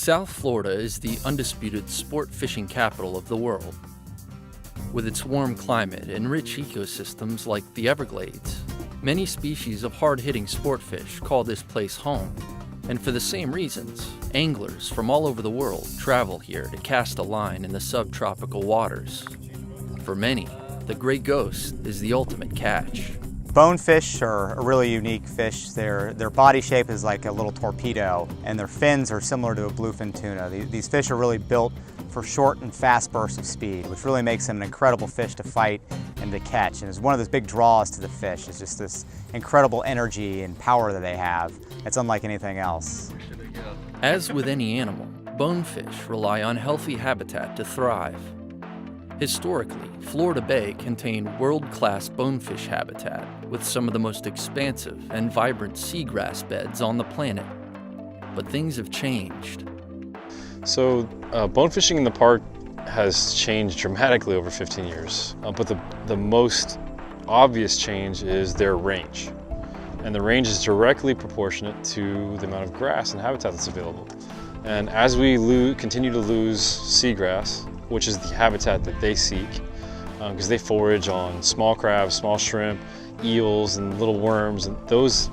South Florida is the undisputed sport fishing capital of the world. With its warm climate and rich ecosystems like the Everglades, many species of hard-hitting sportfish call this place home. And for the same reasons, anglers from all over the world travel here to cast a line in the subtropical waters. For many, the gray ghost is the ultimate catch. Bonefish are a really unique fish. Their body shape is like a little torpedo, and their fins are similar to a bluefin tuna. These fish are really built for short and fast bursts of speed, which really makes them an incredible fish to fight and to catch. And it's one of those big draws to the fish, is just this incredible energy and power that they have. It's unlike anything else. As with any animal, bonefish rely on healthy habitat to thrive. Historically, Florida Bay contained world-class bonefish habitat with some of the most expansive and vibrant seagrass beds on the planet. But things have changed. So bonefishing in the park has changed dramatically over 15 years, but the most obvious change is their range. And the range is directly proportionate to the amount of grass and habitat that's available. And as we continue to lose seagrass, which is the habitat that they seek, because they forage on small crabs, small shrimp, eels, and little worms, and those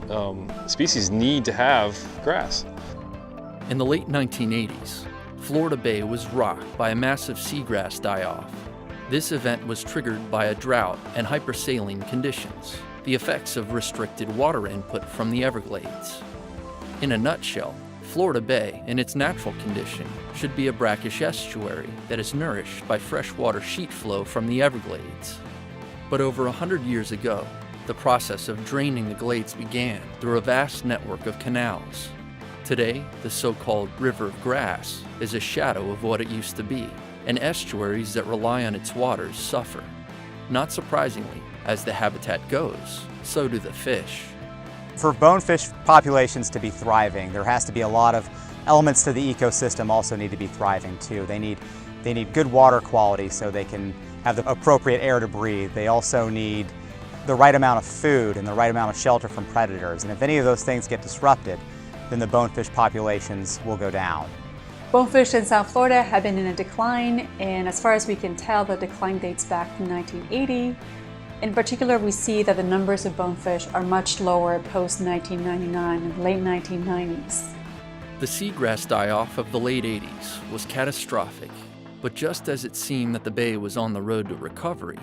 species need to have grass. In the late 1980s, Florida Bay was rocked by a massive seagrass die-off. This event was triggered by a drought and hypersaline conditions, the effects of restricted water input from the Everglades. In a nutshell, Florida Bay, in its natural condition, should be a brackish estuary that is nourished by freshwater sheet flow from the Everglades. But over 100 years ago, the process of draining the glades began through a vast network of canals. Today, the so-called river of grass is a shadow of what it used to be, and estuaries that rely on its waters suffer. Not surprisingly, as the habitat goes, so do the fish. For bonefish populations to be thriving, there has to be a lot of elements to the ecosystem also need to be thriving too. They need good water quality so they can have the appropriate air to breathe. They also need the right amount of food and the right amount of shelter from predators. And if any of those things get disrupted, then the bonefish populations will go down. Bonefish in South Florida have been in a decline, and as far as we can tell, the decline dates back to 1980. In particular, we see that the numbers of bonefish are much lower post-1999 and late 1990s. The seagrass die-off of the late 80s was catastrophic, but just as it seemed that the bay was on the road to recovery.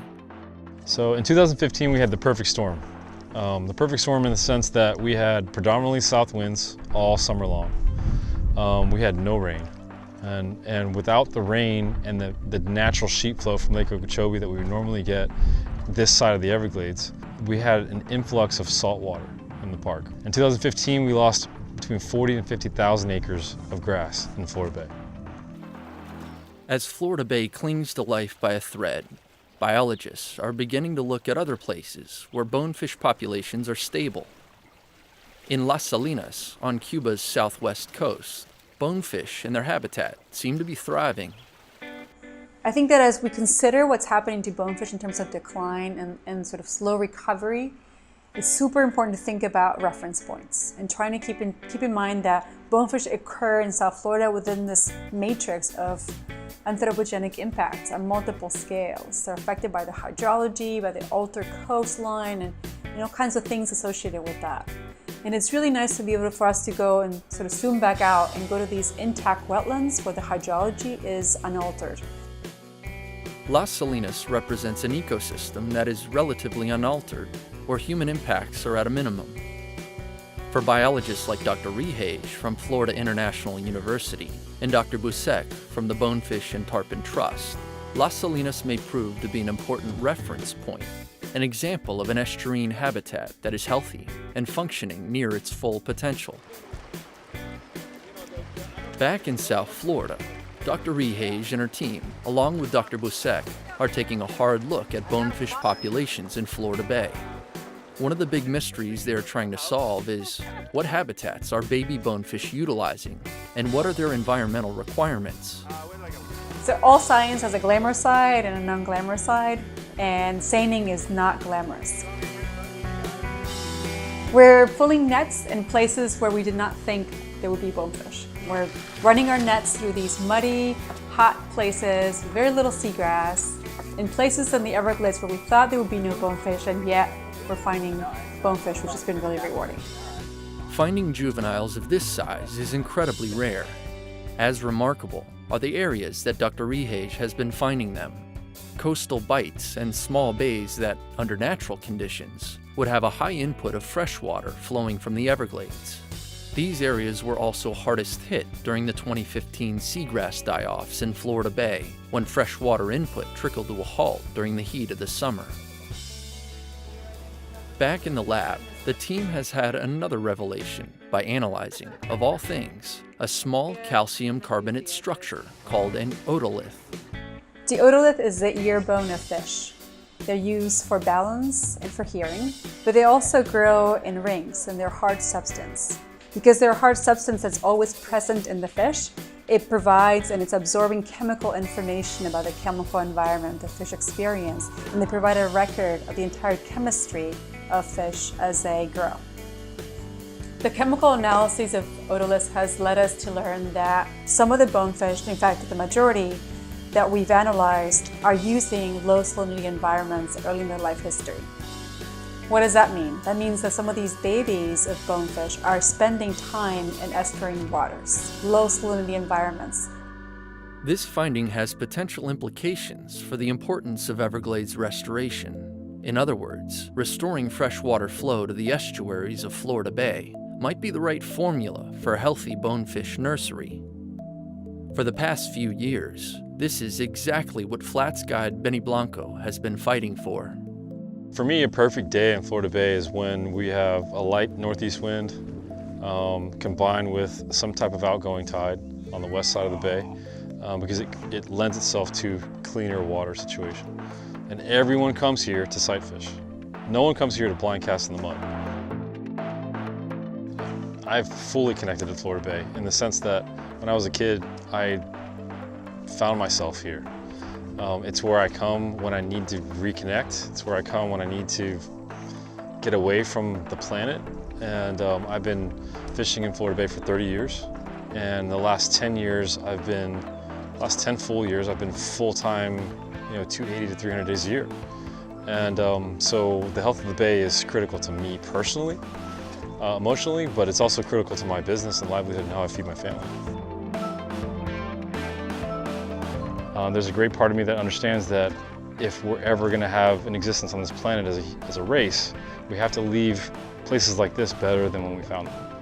So in 2015, we had the perfect storm. The perfect storm in the sense that we had predominantly south winds all summer long. We had no rain. And without the rain and the natural sheet flow from Lake Okeechobee that we would normally get this side of the Everglades, we had an influx of salt water in the park. In 2015, we lost between 40 and 50,000 acres of grass in Florida Bay. As Florida Bay clings to life by a thread, biologists are beginning to look at other places where bonefish populations are stable. In Las Salinas, on Cuba's southwest coast, bonefish and their habitat seem to be thriving. I think that as we consider what's happening to bonefish in terms of decline and sort of slow recovery, it's super important to think about reference points and trying to keep in mind that bonefish occur in South Florida within this matrix of anthropogenic impacts on multiple scales. They're affected by the hydrology, by the altered coastline, and all kinds of things associated with that. And it's really nice to be able for us to go and sort of zoom back out and go to these intact wetlands where the hydrology is unaltered. Las Salinas represents an ecosystem that is relatively unaltered, where human impacts are at a minimum. For biologists like Dr. Rehage from Florida International University and Dr. Busek from the Bonefish and Tarpon Trust, Las Salinas may prove to be an important reference point, an example of an estuarine habitat that is healthy and functioning near its full potential. Back in South Florida, Dr. Rehage and her team, along with Dr. Busek, are taking a hard look at bonefish populations in Florida Bay. One of the big mysteries they are trying to solve is, what habitats are baby bonefish utilizing, and what are their environmental requirements? So all science has a glamorous side and a non-glamorous side, and seining is not glamorous. We're pulling nets in places where we did not think there would be bonefish. We're running our nets through these muddy, hot places, very little seagrass, in places in the Everglades where we thought there would be no bonefish, and yet we're finding bonefish, which has been really rewarding. Finding juveniles of this size is incredibly rare. As remarkable are the areas that Dr. Rehage has been finding them. Coastal bights and small bays that, under natural conditions, would have a high input of fresh water flowing from the Everglades. These areas were also hardest hit during the 2015 seagrass die-offs in Florida Bay, when freshwater input trickled to a halt during the heat of the summer. Back in the lab, the team has had another revelation by analyzing, of all things, a small calcium carbonate structure called an otolith. The otolith is the ear bone of fish. They're used for balance and for hearing, but they also grow in rings, and they're hard substance. Because they're a hard substance that's always present in the fish, it provides and it's absorbing chemical information about the chemical environment the fish experience, and they provide a record of the entire chemistry of fish as they grow. The chemical analysis of otoliths has led us to learn that some of the bonefish, in fact the majority that we've analyzed, are using low salinity environments early in their life history. What does that mean? That means that some of these babies of bonefish are spending time in estuarine waters, low salinity environments. This finding has potential implications for the importance of Everglades restoration. In other words, restoring freshwater flow to the estuaries of Florida Bay might be the right formula for a healthy bonefish nursery. For the past few years, this is exactly what Flats guide Benny Blanco has been fighting for. For me, a perfect day in Florida Bay is when we have a light northeast wind combined with some type of outgoing tide on the west side of the bay, because it lends itself to cleaner water situation. And everyone comes here to sight fish. No one comes here to blind cast in the mud. I've fully connected to Florida Bay in the sense that when I was a kid, I found myself here. It's where I come when I need to reconnect. It's where I come when I need to get away from the planet. And I've been fishing in Florida Bay for 30 years. And the last 10 full years, I've been full-time, 280 to 300 days a year. And so the health of the bay is critical to me personally, emotionally, but it's also critical to my business and livelihood and how I feed my family. There's a great part of me that understands that if we're ever going to have an existence on this planet as a race, we have to leave places like this better than when we found them.